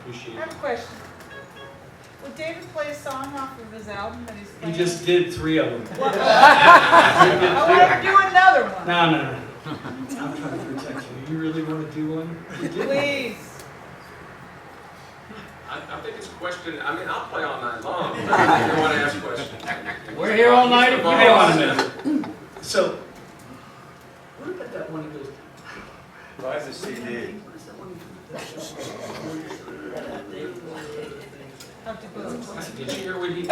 Appreciate I have it. a question. Would David play a song off of his album that he's He playing? just did 3 of them. I want to do another one. No. I'm trying to protect you. You really want to do one? Please. I think it's a question. I mean, I'll play all night long. But if you want to ask questions, We're here all night if you Hang on a want. minute. So, what about that one that goes? Buy the CD. Have to go. did you hear what he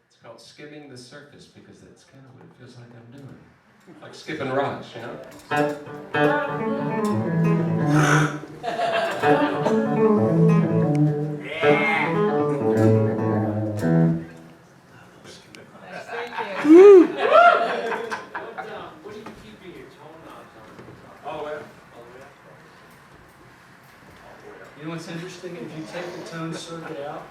It's called skimming the surface because that's kind of what it feels like I'm doing. Like skipping rocks, you know? Thank you. What do you keep your tone on? All the way up. You know what's interesting? If you take the tone circuit out,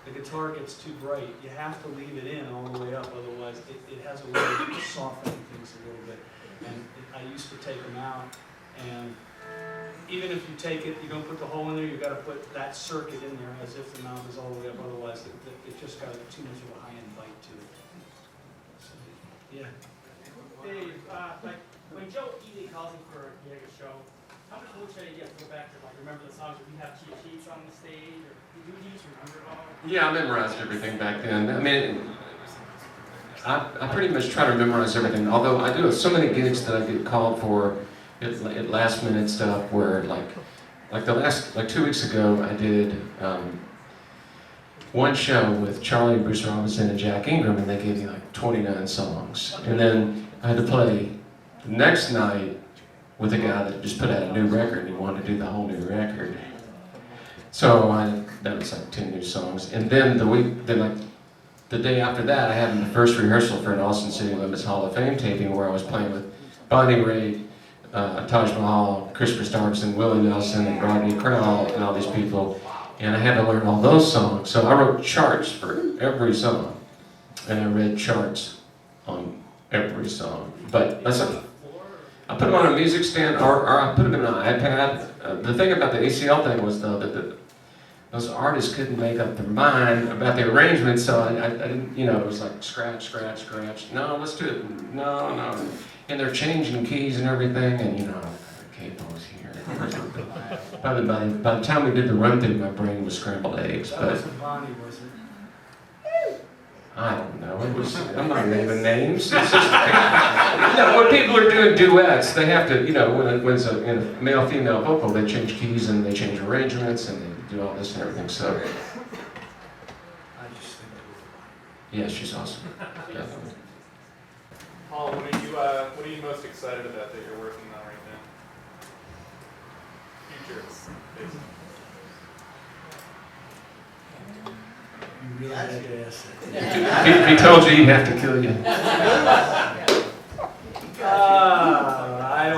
the guitar gets too bright. You have to leave it in all the way up, otherwise it has a way of softening things a little bit. And I used to take them out, and even if you take it, you don't put the hole in there, you got to put that circuit in there as if the knob is all the way up, otherwise it just got too much of a high-end bite to it. So, yeah. Dave, like when Joe Ely calls you for a show, how much motivation do you have to go back to like remember the songs? Or do you have cheat sheets on the stage, or do you just remember it all? Yeah, I memorized everything back then. I mean, I pretty much try to memorize everything. Although I do have so many gigs that I get called for at last minute stuff where like 2 weeks ago I did one show with Charlie and Bruce Robinson and Jack Ingram, and they gave me like 29 songs. And then I had to play the next night with a guy that just put out a new record and he wanted to do the whole new record. So that was like 10 new songs. And then the day after that, I had the first rehearsal for an Austin City Limits Hall of Fame taping where I was playing with Bonnie Raitt, Taj Mahal, Chris Christopherson, Willie Nelson, and Rodney Crowell, and all these people. And I had to learn all those songs. So I wrote charts for every song. And I read charts on every song. But I put them on a music stand, or I put them in an iPad. The thing about the ACL thing was, though, that those artists couldn't make up their mind about the arrangement, so I didn't, it was like scratch, scratch, scratch. No, let's do it. No. And they're changing keys and everything, and the capo's here. By the time we did the run through, my brain was scrambled eggs. That But wasn't Bonnie, was it? I don't know. I'm not naming names. It's just, when people are doing duets, they have to, when it's a male-female vocal, they change keys and they change arrangements and they do all this and everything. So, I just think it was yeah, she's awesome. Definitely. Paul, what are you most excited about that you're working on right now? Future, basically. You really had to ask that. He told you he'd have to kill you. I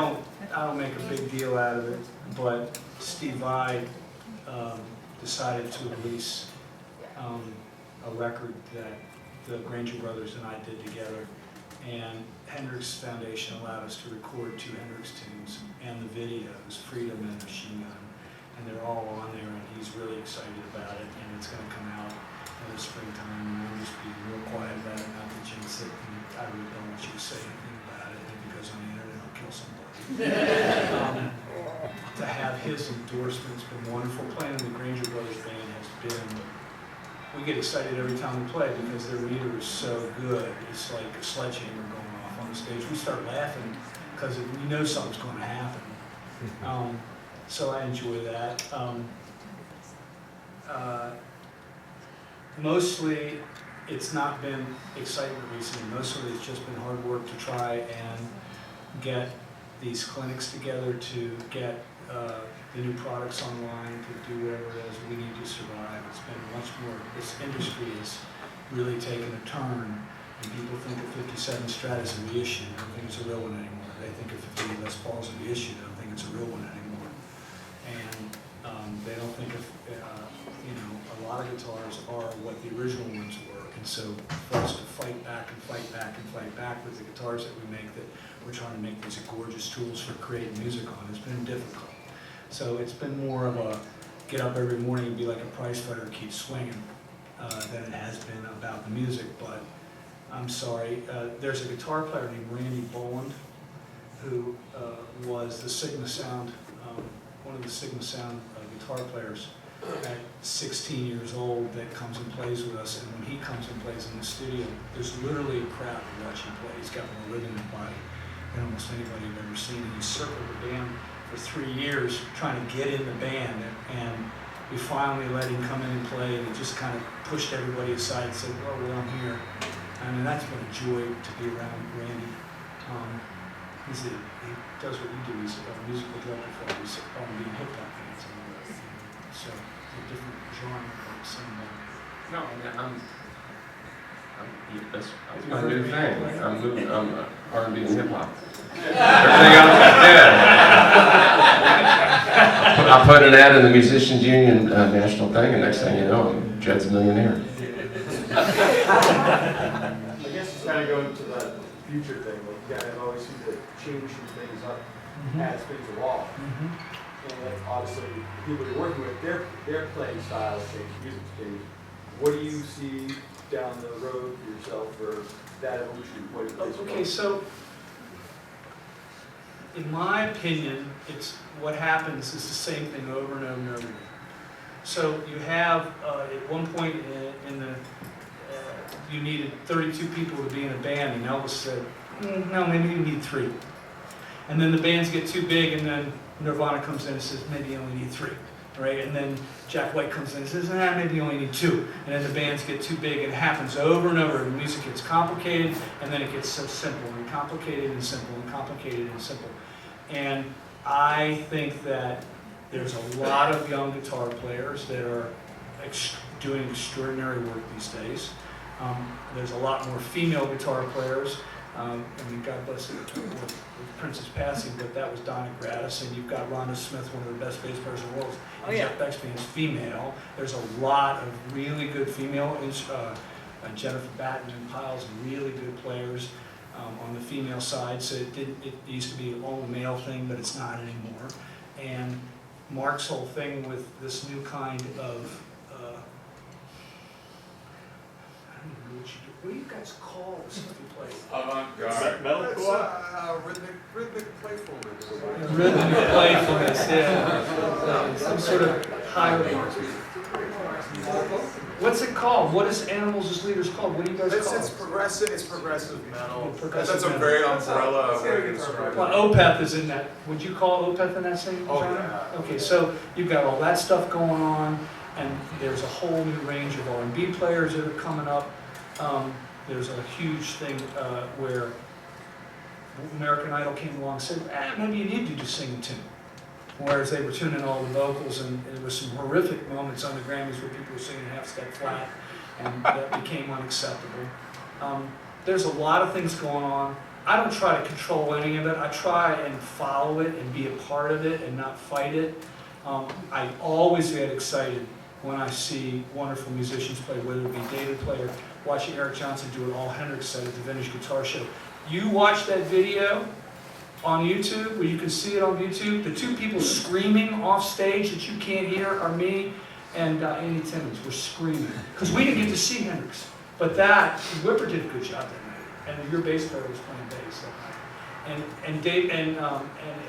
don't make a big deal out of it, but Steve Vai decided to release a record that the Granger brothers and I did together, and Hendrix Foundation allowed us to record 2 Hendrix tunes and the videos, Freedom and Machine Gun, and they're all on there, and he's really excited about it, and it's going to come out in the springtime, and we'll just be real quiet about it To have his endorsement's been wonderful. Playing in the Granger Brothers band has been, we get excited every time we play because their leader is so good. It's like a sledgehammer going off on the stage. We start laughing because we know something's going to happen. So I enjoy that. Mostly, it's not been excitement recently. Mostly, it's just been hard work to try and get these clinics together, to get the new products online, to do whatever it is we need to survive. It's been much more, this industry has really taken a turn, and people think of 57 Strat as a reissue. They don't think it's a real one anymore. They think of 50 Les Paul's a reissue. They don't think it's a real one anymore. And they don't think of, a lot of guitars are what the original ones were. And so for us to fight back and fight back and fight back with the guitars that we make, that we're trying to make these gorgeous tools for creating music on, it's been difficult. So it's been more of a get up every morning and be like a prize fighter and keep swinging than it has been about the music. But I'm sorry, there's a guitar player named Randy Boland who was the Sigma Sound, one of the Sigma Sound guitar players at 16 years old that comes and plays with us. And when he comes and plays in the studio, there's literally a crowd to watch him play. He's got more rhythm in his body than almost anybody I've ever seen. And he circled the band for 3 years trying to get in the band, and we finally let him come in and play, and he just kind of pushed everybody aside and said, well, I'm here. I mean, that's been a joy to be around Randy. He does what you do. He's a musical director for these R&B and hip-hop bands. So it's a different genre, but same No, that's my new thing. I'm R&B and hip hop. Everything else, I put an ad in the Musicians Union national thing, and next thing you know, Jed's a millionaire. I guess it's kind of going to that future thing. Like you guys always seem to change things up as things evolve. And like obviously, the people you're working with, their playing styles change, music change. What do you see down the road for yourself for that evolution? Okay, so in my opinion, it's what happens is the same thing over and over and over again. So you have at one point in the you needed 32 people to be in a band, and Elvis said, no, maybe you need 3. And then the bands get too big, and then Nirvana comes in and says, maybe you only need 3, right? And then Jack White comes in and says, maybe you only need 2. And then the bands get too big, and it happens over and over. The music gets complicated, and then it gets so simple, and complicated and simple, and complicated and simple. And I think that there's a lot of young guitar players that are doing extraordinary work these days. There's a lot more female guitar players. I mean, God bless her with Prince's passing, but that was Donna Gratis, and you've got Rhonda Smith, one of the best bass players in the world. And Jeff Beck's band is female. There's a lot of really good female, Jennifer Batten and Piles, really good players on the female side. So it used to be an all male thing, but it's not anymore. And Mark's whole thing with this new kind of what do you guys call the stuff you play? Avant-garde. That's rhythmic playfulness. Rhythmic playfulness, yeah. Some sort of higher. What's it called? What is Animals as Leaders called? What do you guys call It's it? progressive. It's progressive metal. Progressive That's a metal. very umbrella way to describe it. Well, Opeth is in that. Would you call Opeth in that same Oh, genre? yeah. Okay, so you've got all that stuff going on, and there's a whole new range of R&B players that are coming up. There's a huge thing where American Idol came along and said, maybe you need to just sing and tune. Whereas they were tuning all the vocals, and there was some horrific moments on the Grammys where people were singing half step flat, and that became unacceptable. There's a lot of things going on. I don't try to control any of it. I try and follow it and be a part of it and not fight it. I always get excited when I see wonderful musicians play, whether it be David play or watching Eric Johnson do it all Hendrix said at the Vintage Guitar Show. You watch that video on YouTube, where you can see it on YouTube, the 2 people screaming off stage that you can't hear are me and Andy Timmons. We're screaming. Because we didn't get to see Hendrix. But Whipper did a good job that night. And your bass player was playing bass that night. and Dave and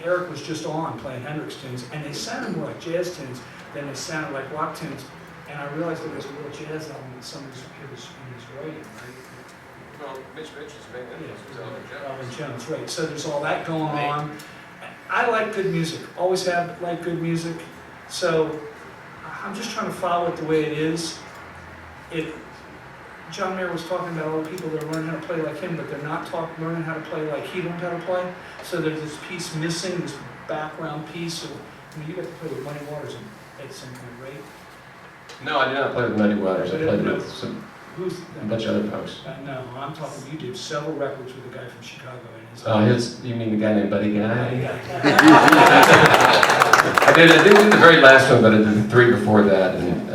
Eric was just on playing Hendrix tunes, and they sounded more like jazz tunes than they sounded like rock tunes. And I realized there was a little jazz element in some of his writing, right? Well, Mitch is big. Elvin Jones, right. So there's all that going on. I like good music, always have liked good music. So I'm just trying to follow it the way it is. John Mayer was talking about all the people that are learning how to play like him, but they're not learning how to play like he learned how to play. So there's this piece missing, this background piece. I mean, you got to play with Muddy Waters at some point, right? No, I did not play with Muddy Waters. I played with a bunch of other folks. No, I'm talking, you did several records with a guy from Chicago. You mean the guy named Buddy Guy? I did the very last one, but I did the 3 before that, and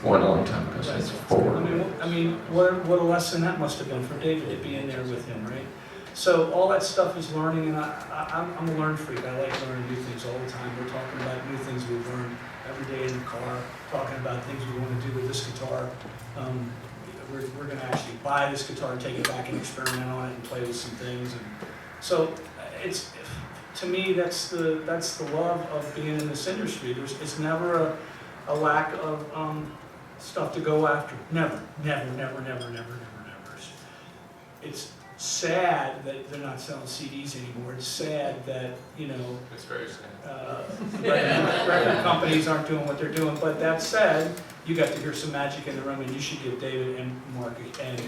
one a long time ago, so it's 4. I mean, what a lesson that must have been for David to be in there with him, right? So all that stuff is learning, and I'm a learn freak. I like learning new things all the time. We're talking about new things we've learned every day in the car, talking about things we want to do with this guitar. We're going to actually buy this guitar and take it back and experiment on it and play with some things. And so to me, that's the love of being in this industry. It's never a lack of stuff to go after. Never. It's sad that they're not selling CDs anymore. It's sad that, It's very sad. record companies aren't doing what they're doing. But that said, you got to hear some magic in the room, and you should give David and Mark and